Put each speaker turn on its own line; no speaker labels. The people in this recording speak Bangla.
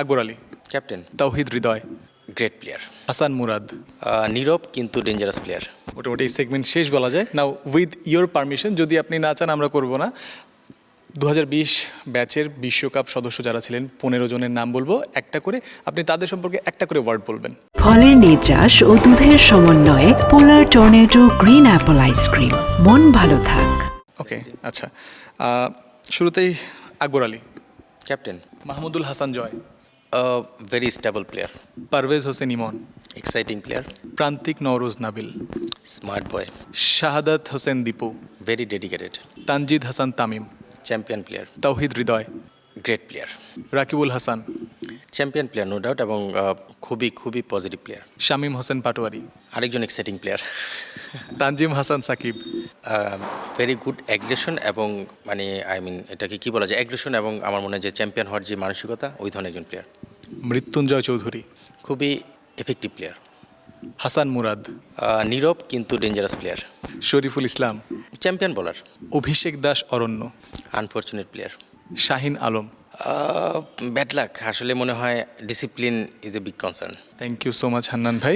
আকবর আলী,
ক্যাপ্টেন,
তাওহিদ হৃদয়,
গ্রেট প্লেয়ার,
হাসান মুরাদ।
নীরব কিন্তু ডেঞ্জারাস প্লেয়ার।
মোটামুটি এই সেগমেন্ট শেষ বলা যায়। নাও উইথ ইয়োর পারমিশন, যদি আপনি না চান আমরা করব না। 2020 ব্যাচের বিশ্বকাপ সদস্য যারা ছিলেন 15 জনের নাম বলবো একটা করে, আপনি তাদের সম্পর্কে একটা করে ওয়ার্ড বলবেন।
ফলের নির্যাস ও দুধের সমন্বয়ে polar tornado green apple ice cream. মন ভালো থাক।
ওকে, আচ্ছা, শুরুতেই Akbar Ali,
captain,
Mahmudul Hasan Joy,
very stable player,
Parvez Hossain Emon,
exciting player,
Prantik Nawroz Nabil,
smart boy,
Shahadat Hossain Dipu,
very dedicated,
Tanzid Hasan Tamim,
champion player,
Towhid Hridoy,
great player,
Rakibul Hasan,
champion player no doubt এবং খুবই পজিটিভ প্লেয়ার।
শামীম হোসেন পাটোয়ারি,
আরেকজন exciting player,
Tanzim Hasan Sakib,
very good aggression এবং এটাকে কি বলা যায়, অ্যাগ্রেশন এবং আমার মনে হয় যে চ্যাম্পিয়ন হওয়ার যে মানসিকতা ওই ধরনের একজন প্লেয়ার।
মৃত্যুঞ্জয় চৌধুরী,
খুবই এফেক্টিভ প্লেয়ার,
হাসান মুরাদ,
নীরব কিন্তু dangerous player,
Shoriful Islam,
champion bowler,
Abhishek Das Aronno,
unfortunate player,
Shahin Alam.
Bad luck, আসলে মনে হয় discipline is a big concern.
Thank you so much Hannan ভাই।